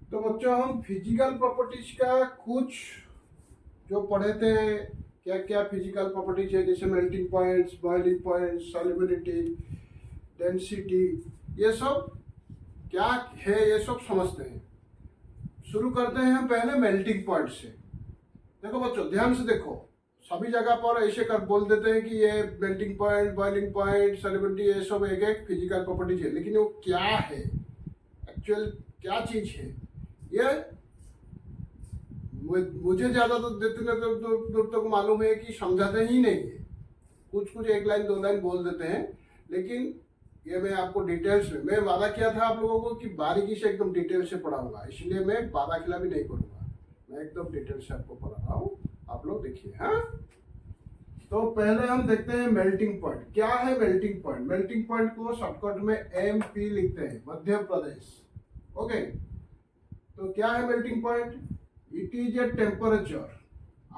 तो बच्चों हम फिजिकल प्रॉपर्टीज का कुछ जो पढ़े थे, क्या क्या फिजिकल प्रॉपर्टीज है, जैसे melting points, boiling points, solubility, density, ये सब क्या है ये सब समझते हैं। शुरू करते हैं पहले मेल्टिंग पॉइंट से। देखो बच्चों ध्यान से देखो, सभी जगह पर ऐसे कर बोल देते हैं कि ये melting point, boiling point, solubility, ये सब एक एक फिजिकल प्रॉपर्टीज है, लेकिन वो क्या है, एक्चुअल क्या चीज है, ये मुझे ज्यादा तो जितने दूर तक मालूम है कि समझाते ही नहीं है। कुछ कुछ एक लाइन दो लाइन बोल देते हैं, लेकिन ये मैं आपको डिटेल्स में, मैं वादा किया था आप लोगों को कि बारीकी से एकदम डिटेल से पढ़ाऊंगा, इसलिए मैं वादा खिला भी नहीं करूंगा, मैं एकदम डिटेल से आपको पढ़ा रहा हूँ। आप लोग देखिए। हाँ, तो पहले हम देखते हैं मेल्टिंग पॉइंट। क्या है मेल्टिंग पॉइंट? मेल्टिंग पॉइंट को शॉर्टकट में MP लिखते हैं, मध्य प्रदेश। ओके, तो क्या है melting point? It is a temperature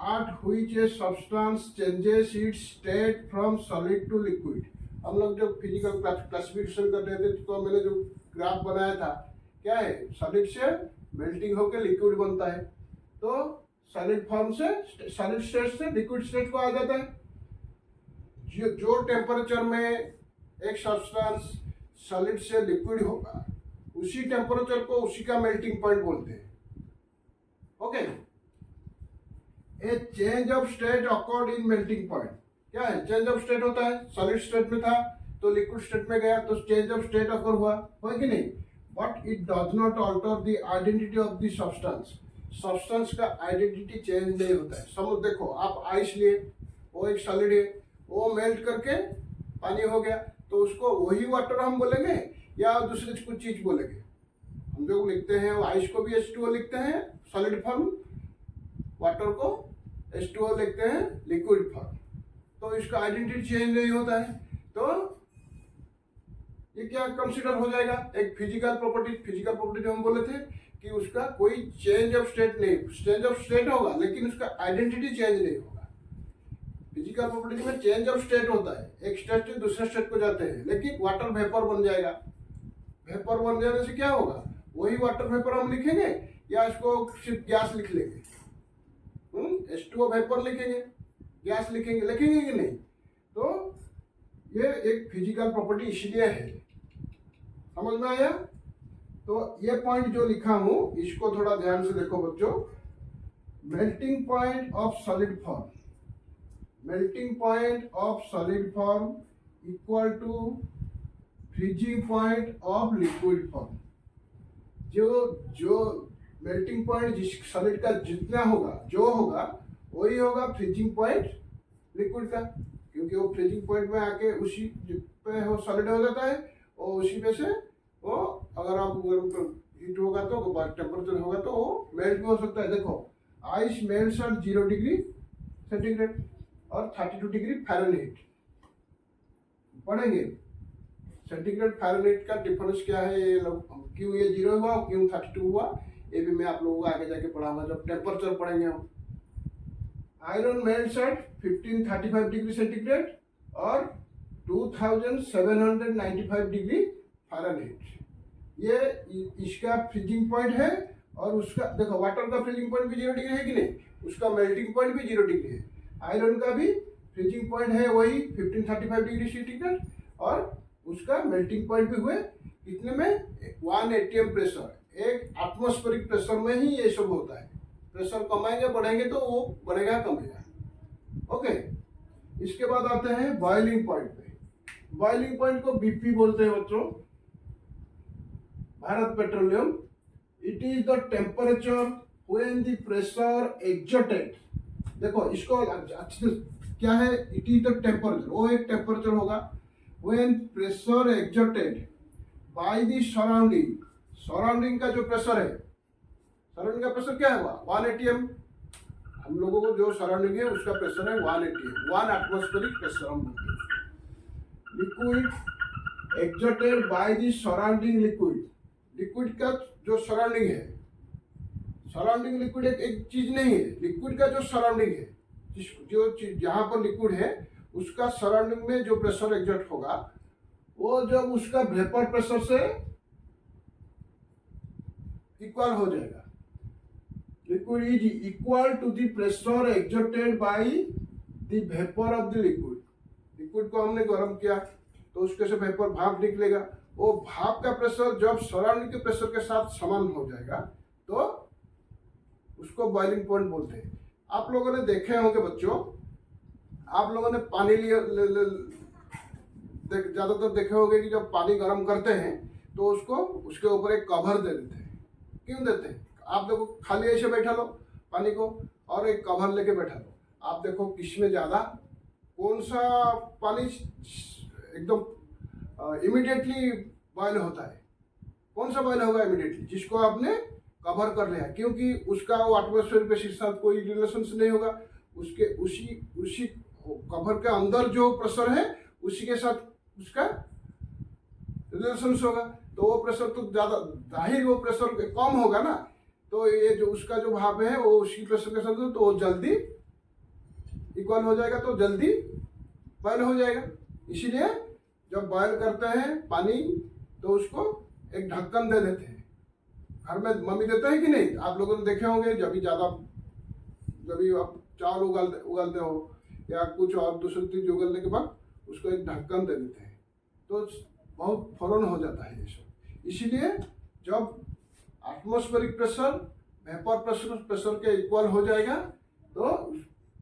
at which a substance changes its state from solid to liquid। हम लोग जब फिजिकल क्लासिफिकेशन कर रहे थे तो मैंने जो ग्राफ बनाया था, क्या है, सॉलिड से मेल्टिंग होकर लिक्विड बनता है, तो सॉलिड फॉर्म से, सॉलिड स्टेट से लिक्विड स्टेट को आ जाता है। जो टेम्परेचर में एक सब्सटेंस सॉलिड से लिक्विड होगा, उसी टेम्परेचर को उसी का मेल्टिंग पॉइंट बोलते हैं। Okay, A change of state accord in melting point. क्या है चेंज ऑफ स्टेट? होता है सॉलिड स्टेट में था तो लिक्विड स्टेट में गया, तो चेंज ऑफ स्टेट अकर हुआ कि नहीं? But it does not alter the identity of the substance. Substance का आइडेंटिटी चेंज नहीं होता है। समझ, देखो आप आइस लिए, वो एक सॉलिड है, वो मेल्ट करके पानी हो गया, तो उसको वही वाटर हम बोलेंगे या दूसरी कुछ चीज बोलेंगे? हम लोग लिखते हैं आइस को भी H2O लिखते हैं सॉलिड फॉर्म, वाटर को H2O लिखते हैं लिक्विड फॉर्म, तो इसका आइडेंटिटी चेंज नहीं होता है, तो ये क्या कंसीडर हो जाएगा? एक फिजिकल प्रॉपर्टी। फिजिकल प्रॉपर्टी जो हम बोले थे कि उसका कोई चेंज ऑफ स्टेट नहीं, चेंज ऑफ स्टेट होगा लेकिन उसका आइडेंटिटी चेंज नहीं होगा। फिजिकल प्रॉपर्टी में चेंज ऑफ स्टेट होता है, एक स्टेट से दूसरे स्टेट को जाते हैं, लेकिन वाटर वेपर बन जाएगा। वेपर बन जाने से क्या होगा? वही वाटर वेपर हम लिखेंगे या इसको सिर्फ गैस लिख लेंगे? H2O वेपर लिखेंगे, गैस लिखेंगे, लिखेंगे कि नहीं? तो ये एक फिजिकल प्रॉपर्टी इसलिए है। समझ में आया? तो ये पॉइंट जो लिखा हूं इसको थोड़ा ध्यान से देखो बच्चों। Melting point of solid form, melting point of solid form equal to freezing point of liquid form. जो मेल्टिंग पॉइंट जिस सॉलिड का जितना होगा, जो होगा वही होगा फ्रीजिंग पॉइंट लिक्विड का, क्योंकि वो फ्रीजिंग पॉइंट में आके उसी पे वो सॉलिड हो जाता है और उसी में से वो, अगर आप हीट होगा तो टेम्परेचर होगा तो वो मेल्ट भी हो सकता है। देखो ice melts at 0 degree centigrade और 32 डिग्री फ़ारेनहाइट। पढ़ेंगे सेंटीग्रेड फ़ारेनहाइट का डिफरेंस क्या है, ये क्यों ये 0 हुआ और क्यों 32 हुआ, ये भी मैं आप लोगों को आगे जाके पढ़ाऊंगा जब टेम्परेचर पढ़ेंगे हम। Iron melts at 1535 degree centigrade और 2795 डिग्री फ़ारेनहाइट। ये इसका फ्रीजिंग पॉइंट है, और उसका देखो वाटर का फ्रीजिंग पॉइंट भी 0 डिग्री है कि नहीं, उसका मेल्टिंग पॉइंट भी 0 डिग्री है। आयरन का भी फ्रीजिंग पॉइंट है वही 1535 डिग्री सेंटीग्रेड, और उसका मेल्टिंग पॉइंट भी हुए कितने में? 1 atm प्रेशर, एक एटमॉस्फेरिक प्रेशर में ही ये सब होता है। प्रेशर कमाएंगे बढ़ेंगे तो वो बढ़ेगा कमेगा। ओके, इसके बाद आते हैं बॉइलिंग पॉइंट पे। बॉइलिंग पॉइंट को BP बोलते हैं बच्चों, Bharat petroleum. It is the temperature when the pressure exerted. देखो इसको अच्छे से क्या है, इट इज द टेम्परेचर, वो एक टेम्परेचर होगा when pressure exerted by the surrounding. Surrounding का जो प्रेशर है, सराउंडिंग का प्रेशर क्या है? 1 atm। हम लोगों को जो सराउंडिंग है उसका प्रेशर है 1 atm, 1 एटमॉस्फेरिक प्रेशर हम बोलते हैं। Liquid exerted by the surrounding liquid. Liquid का जो सराउंडिंग है, सराउंडिंग लिक्विड एक चीज नहीं है, लिक्विड का जो सराउंडिंग है, जो जहां पर लिक्विड है उसका सराउंडिंग में जो प्रेशर एक्सर्ट होगा, वो जब उसका वेपर प्रेशर से इक्वल हो जाएगा। Liquid is equal to the pressure exerted by the vapour of the liquid. Liquid को हमने गर्म किया तो उसके से वेपर भाप निकलेगा। वो भाप का प्रेशर जब सराउंडिंग के प्रेशर के साथ समान हो जाएगा तो उसको बॉइलिंग पॉइंट बोलते हैं। आप लोगों ने देखे होंगे बच्चों, आप लोगों ने पानी ज्यादातर देखे होंगे कि जब पानी गर्म करते हैं तो उसको उसके ऊपर एक कवर दे देते हैं। क्यों देते हैं? आप देखो, खाली ऐसे बैठा लो पानी को और एक कवर लेके बैठा लो, आप देखो किसमें ज्यादा कौन सा पानी एकदम इमीडिएटली बॉयल होता है? कौन सा बॉयल होगा इमीडिएटली? जिसको आपने कवर कर लिया, क्योंकि उसका वो एटमॉस्फेयर के साथ कोई रिलेशन नहीं होगा। उसके उसी कवर के अंदर जो प्रेशर है उसी के साथ उसका रिलेशन होगा। तो वो प्रेशर तो ज्यादा जाहिर वो प्रेशर कम होगा ना, तो ये जो उसका जो भाप है वो उसी प्रेशर के साथ तो वो जल्दी इक्वल हो जाएगा, तो जल्दी बॉयल हो जाएगा। इसीलिए जब बॉयल करते हैं पानी तो उसको एक ढक्कन दे देते हैं। घर में मम्मी देते हैं कि नहीं? आप लोगों ने देखे होंगे, जब भी आप चावल उगालते हो या कुछ और दूसरी चीज उगलने के बाद उसको एक ढक्कन दे देते हैं, तो बहुत फौरन हो जाता है ये सब। इसीलिए जब एटमॉस्फेरिक प्रेशर वेपर प्रेशर के इक्वल हो जाएगा तो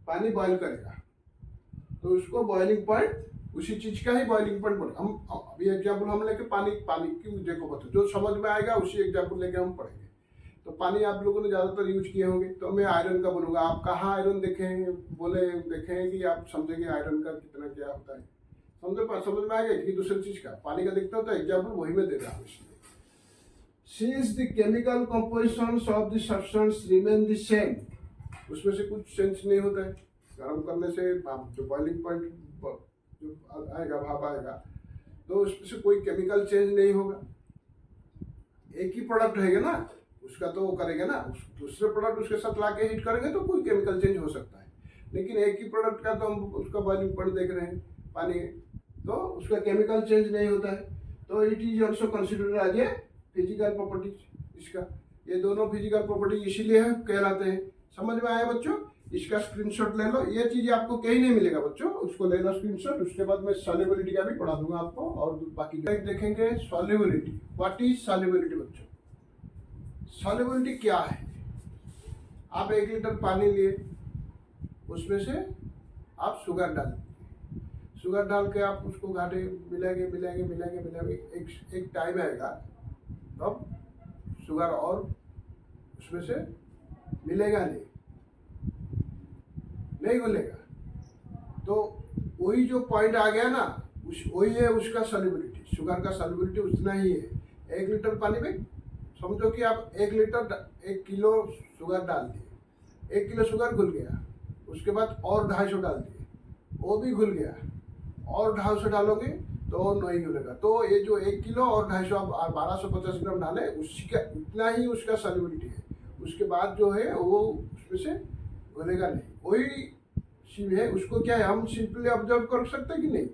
पानी बॉयल करेगा, तो उसको बॉइलिंग पॉइंट, उसी चीज का ही बॉइलिंग पॉइंट बोले। हम अभी एग्जाम्पल हम लेके पानी क्यों, देखो बच्चों जो समझ में आएगा उसी एग्जाम्पल लेके हम पढ़ेंगे। तो पानी आप लोगों ने ज्यादातर यूज किए होंगे, तो मैं आयरन का बोलूंगा। आप कहाँ आयरन देखें कि आप समझेंगे आयरन का कितना क्या होता है, समझ में आएगा कि दूसरी चीज का पानी का दिखता होता है। एग्जाम्पल वही में दे रहा हूँ। इसलिए since the chemical compositions of the substance remain the same, उसमें से कुछ चेंज नहीं होता है। गर्म करने से जो बॉइलिंग पॉइंट जो आएगा, भाप आएगा, तो उसमें से कोई केमिकल चेंज नहीं होगा। एक ही प्रोडक्ट रहेगा ना, उसका तो वो करेंगे ना, दूसरे प्रोडक्ट उसके साथ ला के हीट करेंगे तो कोई केमिकल चेंज हो सकता है। लेकिन एक ही प्रोडक्ट का तो हम उसका बॉइलिंग पॉइंट देख रहे हैं पानी, तो उसका केमिकल चेंज नहीं होता है। तो it is also considered as a physical properties. इसका ये दोनों फिजिकल प्रॉपर्टी इसीलिए कहलाते हैं। समझ में आया बच्चों? इसका स्क्रीनशॉट ले लो। ये चीज आपको कहीं नहीं मिलेगा बच्चों, उसको ले लो स्क्रीनशॉट। उसके बाद मैं सॉल्युबिलिटी का भी पढ़ा दूंगा आपको, और बाकी देखेंगे सॉल्युबिलिटी। व्हाट इज सॉल्युबिलिटी बच्चों? सॉल्युबिलिटी क्या है? आप 1 लीटर पानी लिए, उसमें से आप शुगर डाल के आप उसको घाटे मिलाएंगे। एक टाइम आएगा तब शुगर और उसमें से मिलेगा नहीं घुलेगा। तो वही जो पॉइंट आ गया ना, वही है उसका सॉल्युबिलिटी। शुगर का सॉल्युबिलिटी उतना ही है। 1 लीटर पानी में समझो कि आप 1 किलो शुगर डाल दिए, 1 किलो शुगर घुल गया, उसके बाद और 250 डाल दिए, वो भी घुल गया, और 250 डालोगे तो नहीं घुलेगा। तो ये जो 1 किलो और 250 आप 1250 ग्राम डाले, उसका उतना ही उसका सॉल्युबिलिटी है। उसके बाद जो है वो उसमें से घुलेगा नहीं। वही चीज है, उसको क्या है, हम सिंपली ऑब्जर्व कर सकते हैं कि नहीं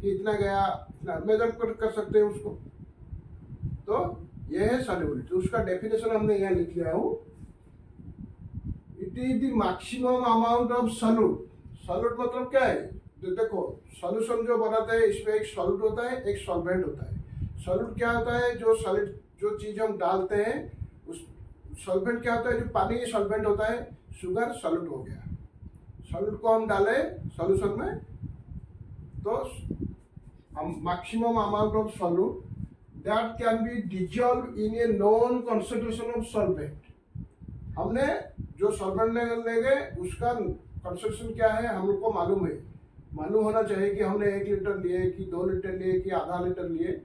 कि इतना गया, इतना मेजर कर सकते हैं उसको। तो ये है सॉल्युबिलिटी। उसका डेफिनेशन हमने यहाँ लिख लिया हूँ। It is the maximum amount of solute. Solute मतलब क्या है? तो देखो, सॉल्यूशन जो बनाते हैं इसमें एक सॉल्यूट होता है, एक सॉल्वेंट होता है। सॉल्यूट क्या होता है? जो चीज हम डालते हैं उस। सॉल्वेंट क्या होता है? जो पानी सॉल्वेंट होता है। शुगर सॉल्यूट हो गया। सॉल्यूट को हम डाले सॉल्यूशन में, तो हम maximum amount of solute that can be dissolve in a non concentration of solvent. हमने जो सॉल्वेंट ले गए उसका कंसंट्रेशन क्या है हम लोग को मालूम है। मालूम होना चाहिए कि हमने 1 लीटर लिए कि 2 लीटर लिए कि आधा लीटर लिए,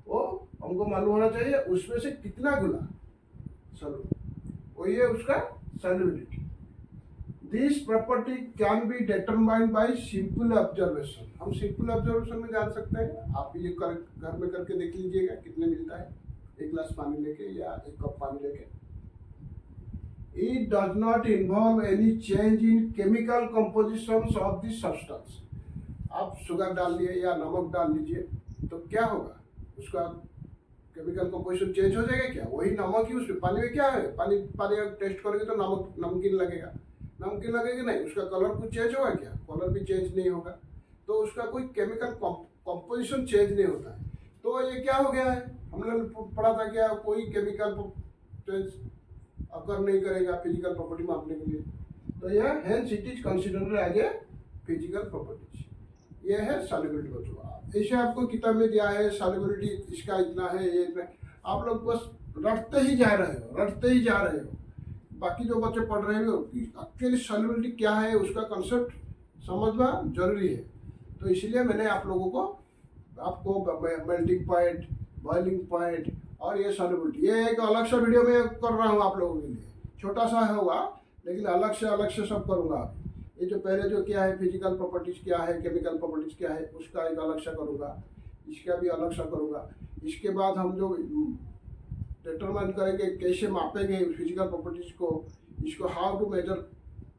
वो हमको मालूम होना चाहिए उसमें से कितना घुला सॉल्यूट। वही है उसका solubility. This property can be determined by simple observation. हम सिंपल ऑब्जर्वेशन में जान सकते हैं। आप ये घर में करके देख लीजिएगा कितने मिलता है 1 गिलास पानी लेके या 1 कप पानी लेके। It does not involve any change in chemical compositions of the substance. आप शुगर डाल लिए या नमक डाल लीजिए तो क्या होगा? उसका केमिकल कंपोजिशन चेंज हो जाएगा क्या? वही नमक ही उसमें पानी में क्या है, पानी पानी अगर टेस्ट करोगे तो नमक नमकीन लगेगा, नमकीन लगेगा नहीं, उसका कलर कुछ चेंज होगा क्या? कलर भी चेंज नहीं होगा। तो उसका कोई केमिकल कंपोजिशन चेंज नहीं होता है। तो ये क्या हो गया है, हमने पढ़ा था क्या, कोई केमिकल चेंज अकर नहीं करेगा फिजिकल प्रॉपर्टी मापने के लिए। तो यह hence it is considered as a physical properties. ये है सॉल्युबिलिटी बच्चों। ऐसे आपको किताब में दिया है सॉल्युबिलिटी इसका इतना है, ये इतना, आप लोग बस रटते ही जा रहे हो, रटते ही जा रहे हो। बाकी जो बच्चे पढ़ रहे हो एक्चुअली सॉल्युबिलिटी क्या है उसका कंसेप्ट समझना जरूरी है। तो इसलिए मैंने आप लोगों को आपको मेल्टिंग पॉइंट, बॉइलिंग पॉइंट और ये सॉल्युबिलिटी, ये एक अलग सा वीडियो में कर रहा हूँ आप लोगों के लिए, छोटा सा होगा लेकिन अलग से सब करूँगा। ये जो पहले जो क्या है फिजिकल प्रॉपर्टीज क्या है, केमिकल प्रॉपर्टीज क्या है, उसका एक अलग सा करूँगा, इसका भी अलग सा करूँगा। इसके बाद हम जो डिटरमाइन करेंगे कैसे मापेंगे फिजिकल प्रॉपर्टीज को, इसको हाउ टू मेजर,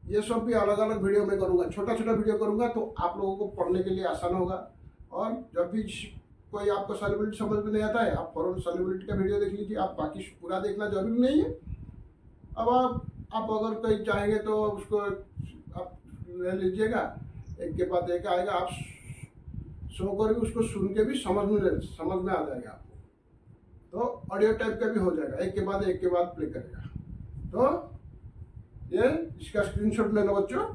ये सब भी अलग अलग वीडियो में करूँगा, छोटा छोटा वीडियो करूँगा तो आप लोगों को पढ़ने के लिए आसान होगा। और जब भी कोई आपको सॉल्युबिलिटी समझ में नहीं आता है, आप फॉरन सॉल्युबिलिटी का वीडियो देख लीजिए, आप बाकी पूरा देखना जरूरी नहीं है। अब आप अगर कहीं चाहेंगे तो उसको आप ले लीजिएगा, एक के बाद एक आएगा, आप शो करके उसको सुन के भी समझ में आ जाएगा आपको। तो ऑडियो टाइप का भी हो जाएगा, एक के बाद प्ले करेगा। तो ये इसका स्क्रीनशॉट लेना बच्चों।